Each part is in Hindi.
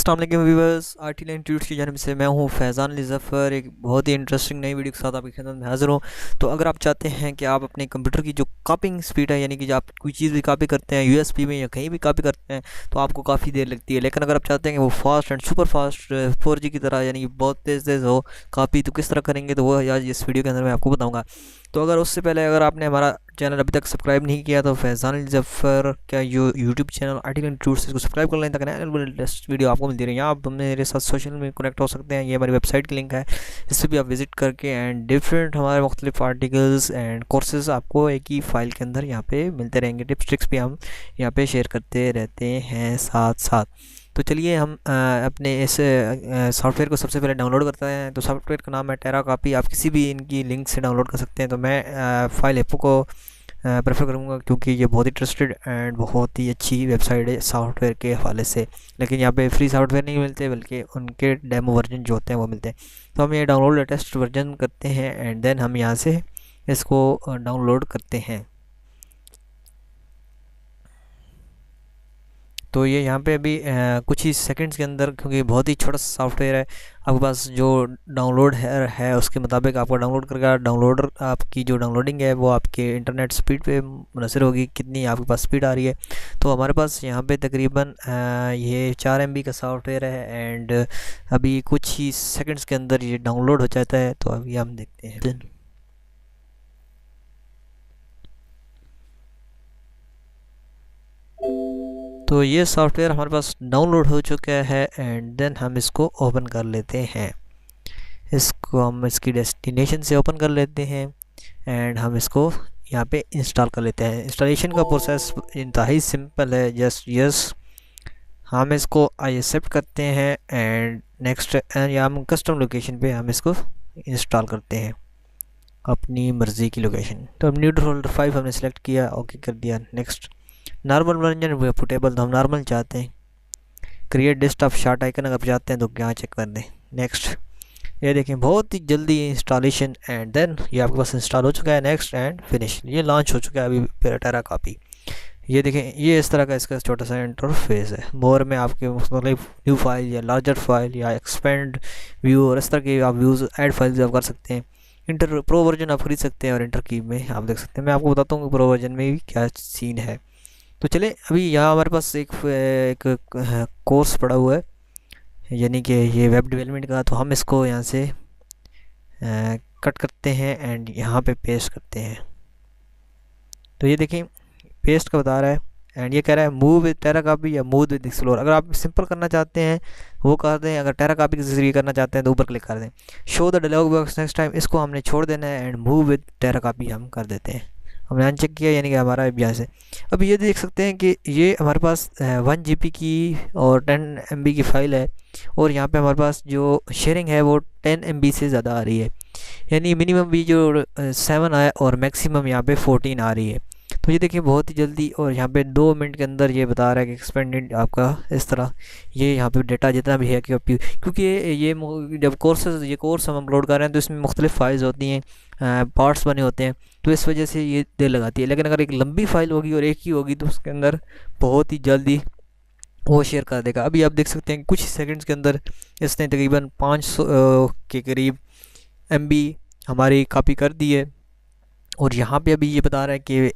अस्सलाम वालेकुम व्यूअर्स, आर्टिलाइन ट्यूट्स की जानिब से मैं हूं फैज़ान अली ज़फ़र। एक बहुत ही इंटरेस्टिंग नई वीडियो के साथ आपकी खिदमत में हाज़िर हूं। तो अगर आप चाहते हैं कि आप अपने कंप्यूटर की जो कॉपिंग स्पीड है, यानी कि जब आप कोई चीज़ भी कॉपी करते हैं यूएसबी में या कहीं भी कॉपी करते हैं तो आपको काफ़ी देर लगती है, लेकिन अगर आप चाहते हैं कि वो fast and super fast 4G की तरह, यानी कि बहुत तेज़ हो कॉपी, तो किस तरह करेंगे तो वो आज इस वीडियो के अंदर मैं आपको बताऊँगा। तो अगर उससे पहले अगर आपने हमारा चैनल अभी तक सब्सक्राइब नहीं किया तो फैज़ान अली ज़फ़र का यूट्यूब चैनल आर्टिलाइन ट्यूट्स इसको सब्सक्राइब कर लें ताकि नए लेटेस्ट वीडियो आपको मिलती रहे। यहाँ आप मेरे साथ सोशल में कनेक्ट हो सकते हैं। ये हमारी वेबसाइट की लिंक है, इस पर भी आप विज़िट करके एंड डिफरेंट हमारे मुख्तलिफ आर्टिकल्स एंड कोर्सेज़ आपको एक ही फाइल के अंदर यहाँ पे मिलते रहेंगे। टिप्स ट्रिक्स भी हम यहाँ पे शेयर करते रहते हैं साथ साथ। तो चलिए हम अपने इस सॉफ्टवेयर को सबसे पहले डाउनलोड करते हैं। तो सॉफ्टवेयर का नाम है टेराकॉपी। आप किसी भी इनकी लिंक से डाउनलोड कर सकते हैं। तो मैं फाइल एपो को प्रेफर करूँगा क्योंकि ये बहुत ही ट्रस्टेड एंड बहुत ही अच्छी वेबसाइट है सॉफ्टवेयर के हवाले से। लेकिन यहाँ पे फ्री सॉफ्टवेयर नहीं मिलते, बल्कि उनके डेमो वर्जन जो होते हैं वो मिलते हैं। तो हम ये डाउनलोड लेटेस्ट वर्जन करते हैं एंड देन हम यहाँ से इसको डाउनलोड करते हैं। तो ये यहाँ पे अभी कुछ ही सेकंड्स के अंदर, क्योंकि बहुत ही छोटा सा सॉफ्टवेयर है, आपके पास जो डाउनलोड है उसके मुताबिक आपको डाउनलोड करेगा। डाउनलोडर आपकी जो डाउनलोडिंग है वो आपके इंटरनेट स्पीड पे मुनसर होगी, कितनी आपके पास स्पीड आ रही है। तो हमारे पास यहाँ पे तकरीबन ये 4 MB का सॉफ्टवेयर है एंड अभी कुछ ही सेकंड्स के अंदर ये डाउनलोड हो जाता है। तो अभी हम देखते हैं। तो ये सॉफ्टवेयर हमारे पास डाउनलोड हो चुका है एंड देन हम इसको ओपन कर लेते हैं। इसको हम इसकी डेस्टिनेशन से ओपन कर लेते हैं एंड हम इसको यहाँ पे इंस्टॉल कर लेते हैं। इंस्टॉलेशन का प्रोसेस इंतहाई सिंपल है। जस्ट यस हम इसको आई एक्सेप्ट करते हैं एंड नेक्स्ट या हम कस्टम लोकेशन पे हम इसको इंस्टॉल करते हैं, अपनी मर्ज़ी की लोकेशन। तो हम न्यूट्रल होल्डर 5 हमने सेलेक्ट किया, ओके कर दिया। नेक्स्ट नॉर्मल वर्जन पुटेबल, तो हम नॉर्मल चाहते हैं। क्रिएट डेस्कटॉप शॉर्ट आइकन अगर चाहते हैं तो यहाँ चेक कर दें। नेक्स्ट ये देखें बहुत ही जल्दी इंस्टॉलेशन एंड देन ये आपके पास इंस्टॉल हो चुका है। नेक्स्ट एंड फिनिश, ये लॉन्च हो चुका है अभी टेराकॉपी। ये देखें, ये इस तरह का इसका छोटा सा इंटरफेस है। मोर में आपके मतलब न्यू फाइल या लार्जर फाइल या एक्सपेंड व्यू और इस तरह के आप व्यूज़ ऐड फाइल्स आप कर सकते हैं। इंटर प्रो वर्जन आप खरीद सकते हैं और इंटर की में आप देख सकते हैं। मैं आपको बताता हूँ कि प्रो वर्जन में भी क्या सीन है। तो चले, अभी यहाँ हमारे पास एक कोर्स पड़ा हुआ है, यानी कि ये वेब डेवलपमेंट का। तो हम इसको यहाँ से कट करते हैं एंड यहाँ पे पेस्ट करते हैं। तो ये देखें पेस्ट का बता रहा है एंड ये कह रहा है मूव विद टेराकॉपी या मूव विद एक्सप्लोर। अगर आप सिंपल करना चाहते हैं वो कर दें, अगर टेराकॉपी के जरिए करना चाहते हैं तो ऊपर क्लिक कर दें। Show the dialog box next time, इसको हमने छोड़ देना है एंड मूव विद टेराकॉपी हम कर देते हैं। हमने अनचेक किया, यानी कि हमारा यहाँ से अब ये देख सकते हैं कि ये हमारे पास 1 GB की और 10 MB की फ़ाइल है और यहाँ पे हमारे पास जो शेयरिंग है वो 10 MB से ज़्यादा आ रही है, यानी मिनिमम भी जो 7 आया और मैक्सिमम यहाँ पे 14 आ रही है। तो ये देखिए बहुत ही जल्दी, और यहाँ पे 2 मिनट के अंदर ये बता रहा है कि एक्सपेंडेड आपका इस तरह ये यहाँ पे डेटा जितना भी है कि क्योंकि ये जब ये कोर्स हम अपलोड कर रहे हैं तो इसमें मुख्तलिफ फाइल्स होती हैं, पार्ट्स बने होते हैं, तो इस वजह से ये देर लगाती है। लेकिन अगर एक लंबी फ़ाइल होगी और एक ही होगी तो उसके अंदर बहुत ही जल्दी वो शेयर कर देगा। अभी आप देख सकते हैं कि कुछ सेकंड्स के अंदर इसने तकरीबन 500 के करीब MB हमारी कॉपी कर दी है। और यहाँ पे अभी ये बता रहा है कि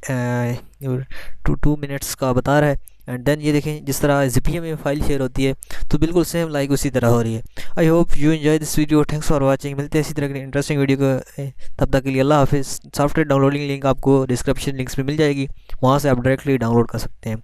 2 मिनट्स का बता रहा है एंड देन ये देखें जिस तरह ZPM में फाइल शेयर होती है तो बिल्कुल सेम लाइक उसी तरह हो रही है। I hope you enjoy this video. Thanks for watching. मिलते हैं इसी तरह की इंटरेस्टिंग वीडियो को, तब तक के लिए अल्लाह हाफिज़। सॉफ्टवेयर डाउनलोडिंग लिंक आपको डिस्क्रिप्शन लिंक्स में मिल जाएगी, वहाँ से आप डायरेक्टली डाउनलोड कर सकते हैं।